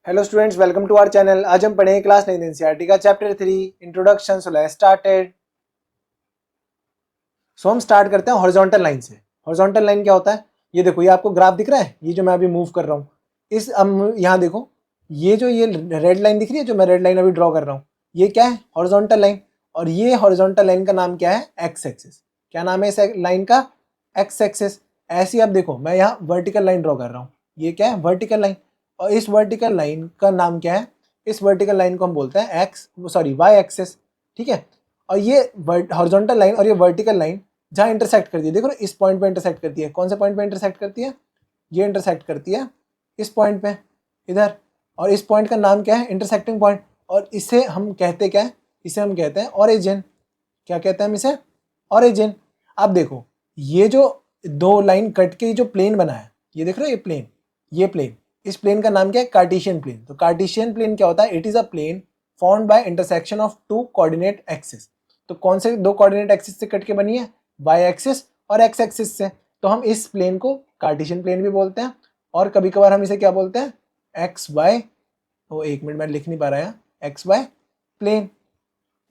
Hello students, welcome to our channel. आज हम पढ़ेंगे क्लास 9 एनसीईआरटी का chapter 3 introduction. So let's started. So हम स्टार्ट करते हैं हॉरिजॉन्टल लाइन से। हॉरिजॉन्टल लाइन क्या होता है? ये देखो, ये आपको ग्राफ दिख रहा है, ये जो मैं अभी मूव कर रहा हूँ। इस यहाँ देखो, ये जो ये रेड लाइन दिख रही है, जो मैं रेड लाइन अभी ड्रॉ कर रहा हूँ, ये क्या है? Horizontal line. और ये हॉरिजॉन्टल लाइन का नाम क्या है? X axis. क्या नाम है इस लाइन का? X axis. ऐसी आप देखो, मैं यहाँ वर्टिकल लाइन ड्रॉ कर रहा हूँ, ये क्या है? Vertical line. और इस वर्टिकल लाइन का नाम क्या है? इस वर्टिकल लाइन को हम बोलते हैं वाई एक्सिस। ठीक है। और ये हॉरिजॉन्टल लाइन और ये वर्टिकल लाइन जहाँ इंटरसेक्ट करती है, देखो ना, इस पॉइंट पे इंटरसेक्ट करती है। कौन से पॉइंट पे इंटरसेक्ट करती है? ये इंटरसेक्ट करती है इस पॉइंट पे, इधर। और इस पॉइंट का नाम क्या है? Intersecting point. और इसे हम कहते क्या है? इसे हम कहते हैं ओरिजिन। क्या कहते हैं हम इसे? ओरिजिन। अब देखो, ये जो दो लाइन कट के जो प्लेन बना है, ये देख रहे हो, ये प्लेन, ये प्लेन, इस प्लेन का नाम क्या है? Cartesian plane. तो कार्टेशियन प्लेन क्या होता है? It is a plane formed by intersection of two coordinate axis. तो कौन से दो कोऑर्डिनेट एक्सिस से कट के बनी है? वाई एक्सिस और एक्स एक्सिस से। तो हम इस प्लेन को कार्टेशियन प्लेन भी बोलते हैं, और कभी कभार हम इसे क्या बोलते हैं? एक्स वाई, वो एक मिनट मैं लिख नहीं पा रहा है, एक्स वाई प्लेन।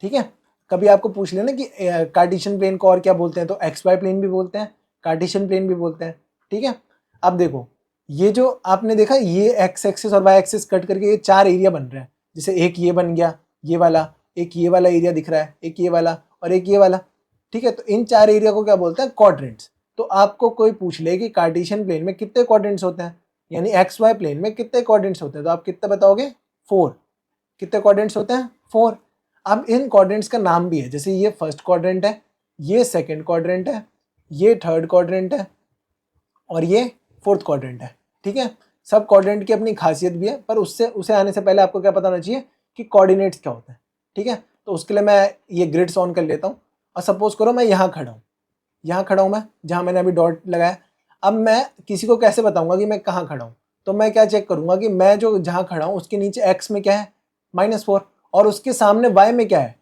ठीक है। कभी आपको पूछ लेना कि कार्टेशियन प्लेन को और क्या बोलते हैं, तो एक्स वाई प्लेन भी बोलते हैं, कार्टेशियन प्लेन भी बोलते हैं। ठीक है। अब देखो, ये जो आपने देखा, ये एक्स एक्सिस और वाई एक्सिस कट करके ये चार एरिया बन रहे हैं। जैसे एक ये बन गया, ये वाला, एक ये वाला एरिया दिख रहा है, एक ये वाला और एक ये वाला। ठीक है। तो इन चार एरिया को क्या बोलते हैं? क्वाड्रेंट्स। तो आपको कोई पूछ ले कि कार्टेशियन प्लेन में कितने क्वाड्रेंट्स होते हैं, यानी एक्स वाई प्लेन में कितने क्वाड्रेंट्स होते हैं, तो आप कितने बताओगे? 4। कितने क्वाड्रेंट्स होते हैं? 4। अब इन क्वाड्रेंट्स का नाम भी है, जैसे ये फर्स्ट क्वाड्रेंट है, ये सेकंड क्वाड्रेंट है, ये थर्ड क्वाड्रेंट है और ये फोर्थ क्वाड्रेंट है। ठीक है। सब क्वाड्रेंट की अपनी खासियत भी है, पर उसे आने से पहले आपको क्या पता होना चाहिए कि कोऑर्डिनेट्स क्या होते हैं। ठीक है। तो उसके लिए मैं ये ग्रिड्स ऑन कर लेता हूँ। और सपोज करो मैं यहाँ खड़ा हूँ, यहाँ खड़ा हूँ मैं, जहाँ मैंने अभी डॉट लगाया। अब मैं किसी को कैसे बताऊंगा कि मैं कहाँ खड़ा हूँ? तो मैं क्या चेक करूंगा कि मैं जो जहाँ खड़ा हूँ उसके नीचे एक्स में क्या है? -4। और उसके सामने वाई में क्या है?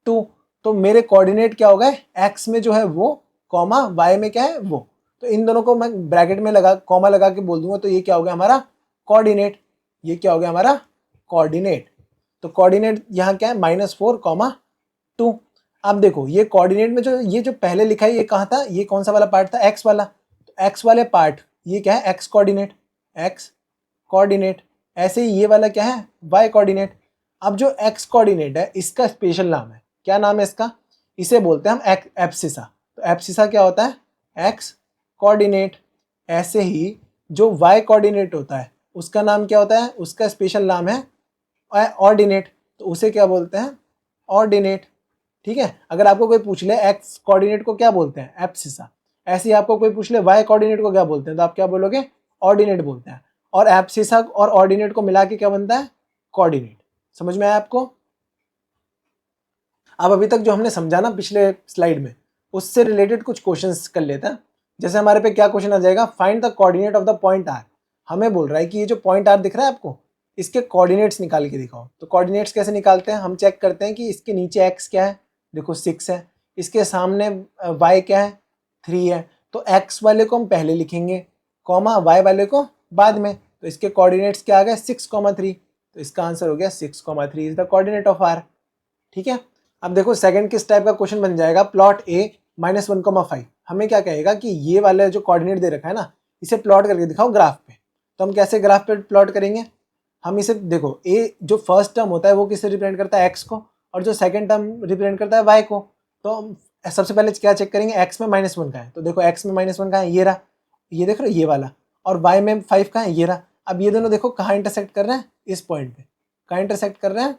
2। तो मेरे कोऑर्डिनेट क्या हो गए? एक्स में जो है वो, कॉमा, वाई में क्या है वो। तो इन दोनों को मैं ब्रैकेट में लगा, कॉमा लगा के बोल दूंगा, तो ये क्या हो गया हमारा? कोऑर्डिनेट। ये क्या हो गया हमारा? कोऑर्डिनेट। तो कोऑर्डिनेट यहाँ क्या है? -4, 2। अब देखो, ये कोऑर्डिनेट में जो ये जो पहले लिखा है, ये कहाँ था? ये कौन सा वाला पार्ट था? एक्स वाला। तो एक्स वाले पार्ट, ये क्या है? X coordinate, X coordinate. ऐसे ही ये वाला क्या है? Y coordinate. अब जो एक्स कोऑर्डिनेट है, इसका स्पेशल नाम है, क्या नाम है इसका? इसे बोलते हैं हम एब्सिसा। तो एब्सिसा क्या होता है? X coordinate. ऐसे ही जो वाई कोऑर्डिनेट होता है, उसका नाम क्या होता है? उसका स्पेशल नाम है ऑर्डिनेट। तो उसे क्या बोलते हैं? ऑर्डिनेट। ठीक है। अगर आपको कोई पूछ ले एक्स कोऑर्डिनेट को क्या बोलते हैं? एब्सिसा। ऐसे ही आपको कोई पूछ ले वाई कोऑर्डिनेट को क्या बोलते हैं, तो आप क्या बोलोगे? ऑर्डिनेट बोलते हैं। और एब्सिसा और ऑर्डिनेट को मिला के क्या बनता है? कोऑर्डिनेट। समझ में आया आपको? अब अभी तक जो हमने समझा ना पिछले स्लाइड में, उससे रिलेटेड कुछ क्वेश्चंस कर लेते हैं। जैसे हमारे पे क्या क्वेश्चन आ जाएगा? Find the coordinate of the point R. हमें बोल रहा है कि ये जो पॉइंट आर दिख रहा है आपको, इसके कोऑर्डिनेट्स निकाल के दिखाओ। तो कोऑर्डिनेट्स कैसे निकालते हैं? हम चेक करते हैं कि इसके नीचे एक्स क्या है, देखो 6 है। इसके सामने वाई क्या है? 3 है। तो एक्स वाले को हम पहले लिखेंगे, कॉमा, वाई वाले को बाद में। तो इसके कोऑर्डिनेट्स क्या आ गए? 6,3। तो इसका आंसर हो गया 6,3 is the coordinate of R. ठीक है। अब देखो, सेकंड किस टाइप का क्वेश्चन बन जाएगा? प्लॉट ए -1,5। हमें क्या कहेगा कि ये वाला जो कोऑर्डिनेट दे रखा है ना, इसे प्लॉट करके दिखाओ ग्राफ पे। तो हम कैसे ग्राफ पे प्लॉट करेंगे? हम इसे देखो, ए जो फर्स्ट टर्म होता है वो किससे रिप्रेजेंट करता है? एक्स को। और जो सेकंड टर्म रिप्रेजेंट करता है वाई को। तो हम सबसे पहले क्या चेक करेंगे? एक्स में -1 का है, तो देखो एक्स में -1 का है, ये रहा, ये देख रहे हो, ये वाला। और वाई में 5 का है, ये रहा। अब ये दोनों देखो कहाँ इंटरसेक्ट कर रहे हैं? इस पॉइंट पे। कहाँ इंटरसेक्ट कर रहे हैं?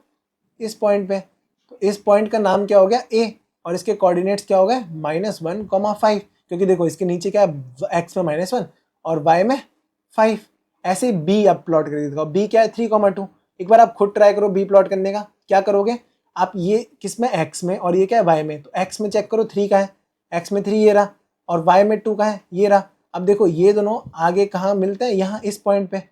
इस पॉइंट पे। तो इस पॉइंट का नाम क्या हो गया? ए। और इसके कोऑर्डिनेट्स क्या हो गए? -1,5। क्योंकि देखो इसके नीचे क्या है? एक्स में -1 और वाई में 5। ऐसे ही बी आप प्लॉट करके दिखाओ। बी क्या है? 3,2। एक बार आप खुद ट्राई करो बी प्लॉट करने का। क्या करोगे आप? ये किस में? एक्स में। और ये क्या है? वाई में। तो एक्स में चेक करो 3 का है, एक्स में 3 ये रहा, और वाई में 2 का है, ये रहा। अब देखो ये दोनों आगे कहाँ मिलते हैं? यहाँ इस पॉइंट पे।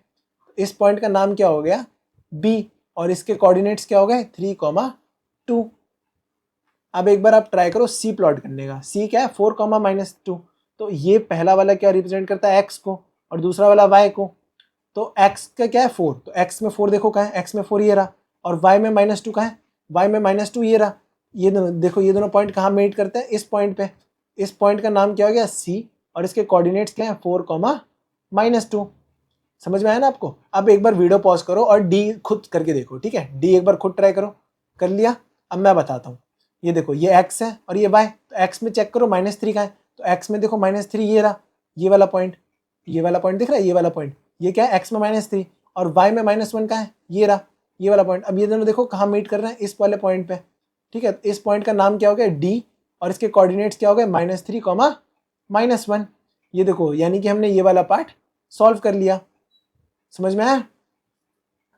इस पॉइंट का नाम क्या हो गया? बी। और इसके कोऑर्डिनेट्स क्या हो गए? 3,2। अब एक बार आप ट्राई करो सी प्लॉट करने का। सी क्या है? 4,-2। तो ये पहला वाला क्या रिप्रेजेंट करता है? एक्स को, और दूसरा वाला वाई को। तो x का क्या है 4, तो x में 4 देखो कहाँ है, x में 4 ये रहा, और y में -2 कहाँ है, y में -2 ये रहा। ये दोनों देखो, ये दोनों पॉइंट कहाँ मीट करते हैं, इस पॉइंट पे। इस पॉइंट का नाम क्या हो गया C, और इसके कोऑर्डिनेट्स क्या है 4, -2। समझ में आया ना आपको? अब एक बार वीडियो पॉज करो और डी खुद करके देखो, ठीक है? डी एक बार खुद ट्राई करो। कर लिया? अब मैं बताता हूँ। ये देखो, ये x है और ये y, तो x में चेक करो -3 का है, तो x में देखो -3 ये रहा, ये वाला पॉइंट दिख रहा है, ये वाला पॉइंट, ये क्या है x में -3, और y में -1 का है, ये रहा, ये वाला पॉइंट। अब ये दोनों देखो कहाँ मीट कर रहे हैं, इस वाले पॉइंट पे, ठीक है? इस पॉइंट का नाम क्या हो गया d, और इसके कोऑर्डिनेट्स क्या हो गए -3, -1। ये देखो, यानी कि हमने ये वाला पार्ट सॉल्व कर लिया। समझ में आया?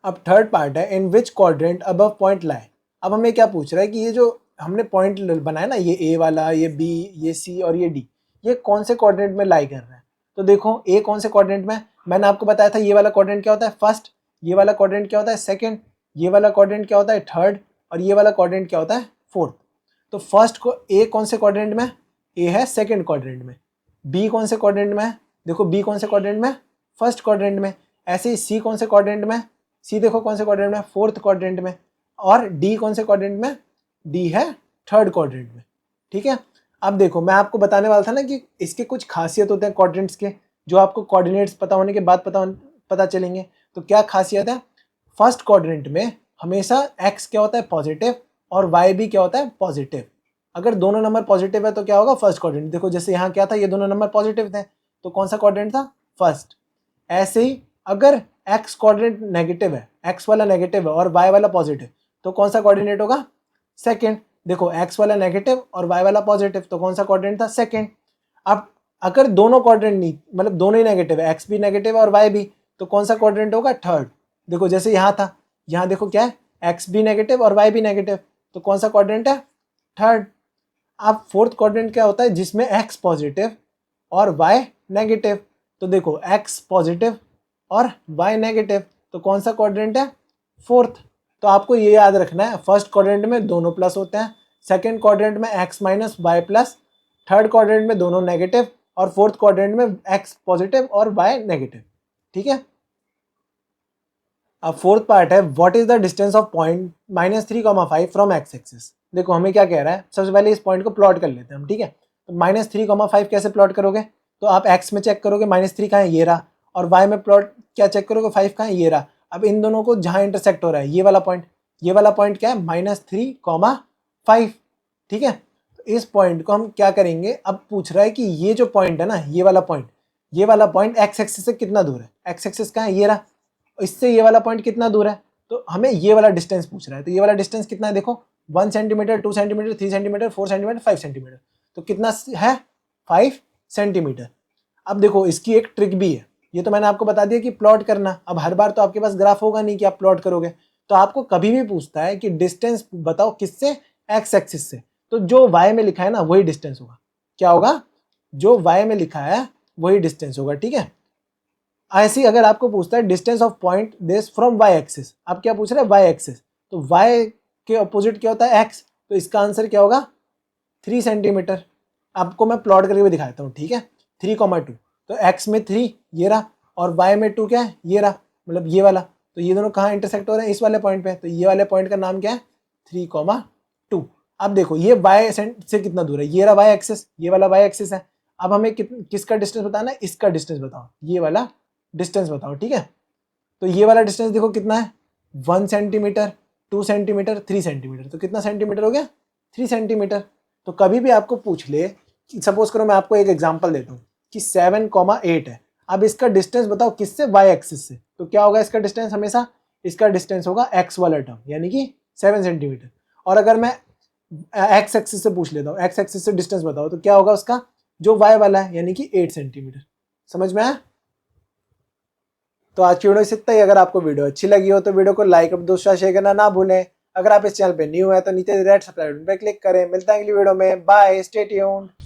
अब थर्ड पार्ट है, in which quadrant above point lie. अब हमें क्या पूछ रहा है कि ये जो हमने पॉइंट बनाया ना, ये ए वाला, ये बी, ये सी और ये डी, ये कौन से क्वाड्रेंट में लाई कर रहा है। तो देखो ए कौन से क्वाड्रेंट में, मैंने आपको बताया था ये वाला क्वाड्रेंट क्या होता है फर्स्ट, ये वाला क्वाड्रेंट क्या होता है सेकंड, ये वाला क्वाड्रेंट क्या होता है थर्ड, और ये वाला क्वाड्रेंट क्या होता है फोर्थ। तो फर्स्ट को ए कौन से क्वाड्रेंट में, ए है सेकंड क्वाड्रेंट में। बी कौन से क्वाड्रेंट में है, देखो बी कौन से क्वाड्रेंट में, फर्स्ट क्वाड्रेंट में। ऐसे ही सी कौन से क्वाड्रेंट में, सी देखो कौन से क्वाड्रेंट में, फोर्थ क्वाड्रेंट में। और डी कौन से क्वाड्रेंट में, डी है थर्ड क्वाड्रेंट में। ठीक है? अब देखो, मैं आपको बताने वाला था ना कि इसके कुछ खासियत होते हैं क्वाड्रेंट्स के, जो आपको कोऑर्डिनेट्स पता होने के बाद पता चलेंगे। तो क्या खासियत है, फर्स्ट क्वाड्रेंट में हमेशा एक्स क्या होता है पॉजिटिव, और वाई भी क्या होता है पॉजिटिव। अगर दोनों नंबर पॉजिटिव है तो क्या होगा फर्स्ट क्वाड्रेंट। देखो जैसे यहाँ क्या था, ये दोनों नंबर पॉजिटिव थे, तो कौन सा क्वाड्रेंट था फर्स्ट। ऐसे ही अगर एक्स क्वाड्रेंट नेगेटिव है, एक्स वाला नेगेटिव है और वाई वाला पॉजिटिव, तो कौन सा कोऑर्डिनेट होगा सेकंड। देखो एक्स वाला नेगेटिव और वाई वाला पॉजिटिव, तो कौन सा क्वाड्रेंट था सेकंड। अब अगर दोनों क्वाड्रेंट नहीं, मतलब दोनों ही नेगेटिव है, एक्स भी नेगेटिव है और वाई भी, तो कौन सा क्वाड्रेंट होगा थर्ड। देखो जैसे यहाँ था, यहाँ देखो क्या है, एक्स भी नेगेटिव और वाई भी नेगेटिव, तो कौन सा क्वाड्रेंट है थर्ड। अब फोर्थ क्वाड्रेंट क्या होता है, जिसमें एक्स पॉजिटिव और वाई नेगेटिव। तो देखो एक्स पॉजिटिव और वाई नेगेटिव, तो कौन सा क्वाड्रेंट है फोर्थ। तो आपको ये याद रखना है, फर्स्ट क्वाड्रेंट में दोनों प्लस होते हैं, सेकंड क्वाड्रेंट में X minus Y plus, third quadrant में दोनों नेगेटिव, और फोर्थ क्वाड्रेंट में एक्स पॉजिटिव और वाई नेगेटिव। ठीक है? अब फोर्थ पार्ट है, what is the distance of point -3,5 from X axis. देखो हमें क्या कह रहा है, सबसे पहले इस पॉइंट को प्लॉट कर लेते हैं हम। ठीक है? तो -3,5 कैसे प्लॉट करोगे, तो आप एक्स में चेक करोगे -3 कहाँ है, ये रहा, और वाई में प्लॉट क्या चेक करोगे 5 कहाँ है, ये रहा। अब इन दोनों को जहाँ इंटरसेक्ट हो रहा है, ये वाला पॉइंट क्या है -3,5। ठीक है? तो इस पॉइंट को हम क्या करेंगे, अब पूछ रहा है कि ये जो पॉइंट है ना, ये वाला पॉइंट एक्स एक्सिस से कितना दूर है। एक्स एक्सिस कहाँ है, ये रहा, इससे ये वाला पॉइंट कितना दूर है, तो हमें ये वाला डिस्टेंस पूछ रहा है। तो ये वाला डिस्टेंस कितना है, देखो 1 centimetre, 2 centimetre, 3 centimetre, 4 centimetre, 5 centimetre. तो कितना है 5 सेंटीमीटर। अब देखो इसकी एक ट्रिक भी है, ये तो मैंने आपको बता दिया कि प्लॉट करना। अब हर बार तो आपके पास ग्राफ होगा नहीं कि आप प्लॉट करोगे, तो आपको कभी भी पूछता है कि डिस्टेंस बताओ किससे, एक्स एक्सिस से, तो जो वाई में लिखा है ना वही डिस्टेंस होगा। क्या होगा, जो वाई में लिखा है वही डिस्टेंस होगा। ठीक है? ऐसे ही अगर आपको पूछता है distance of point this from Y axis, आप क्या पूछ रहे हैं वाई एक्सिस, तो वाई के अपोजिट क्या होता है एक्स, तो इसका आंसर क्या होगा 3 सेंटीमीटर। आपको मैं प्लॉट करके भी दिखाता हूँ। ठीक है? 3,2, तो एक्स में 3 ये रहा, और वाई में 2 क्या है, ये रहा, मतलब ये वाला। तो ये दोनों कहाँ इंटरसेक्ट हो रहे हैं, इस वाले पॉइंट पे। तो ये वाले पॉइंट का नाम क्या है 3,2। अब देखो ये वाई से कितना दूर है, ये रहा वाई एक्सिस, ये वाला वाई एक्सिस है। अब हमें किसका डिस्टेंस बताना है, इसका डिस्टेंस बताओ, ये वाला डिस्टेंस बताओ। ठीक है? तो ये वाला डिस्टेंस देखो कितना है, 1 सेंटीमीटर, 2 सेंटीमीटर, 3 सेंटीमीटर, तो कितना सेंटीमीटर हो गया 3 सेंटीमीटर। तो कभी भी आपको पूछ ले, सपोज करो मैं आपको एक एग्जांपल देता हूँ कि 7,8 है, अब इसका डिस्टेंस बताओ किससे, वाई एक्सिस से, तो क्या होगा इसका डिस्टेंस, हमेशा इसका डिस्टेंस होगा एक्स वाला टर्म, यानी कि 7 सेंटीमीटर। और अगर मैं एक्स एक्सिस से पूछ लेता हूँ, एक्स एक्सिस से डिस्टेंस बताओ, तो क्या होगा उसका, जो वाई वाला है, यानी कि 8 सेंटीमीटर। समझ में आया? तो आज की वीडियो से इतना ही। अगर आपको वीडियो अच्छी लगी हो तो वीडियो को लाइक और दोस्तों शेयर करना ना भूलें। अगर आप इस चैनल पे न्यू है तो नीचे रेड सब्सक्राइब बटन पे क्लिक करें। मिलता है अगली वीडियो में, बाय, स्टे ट्यून्ड।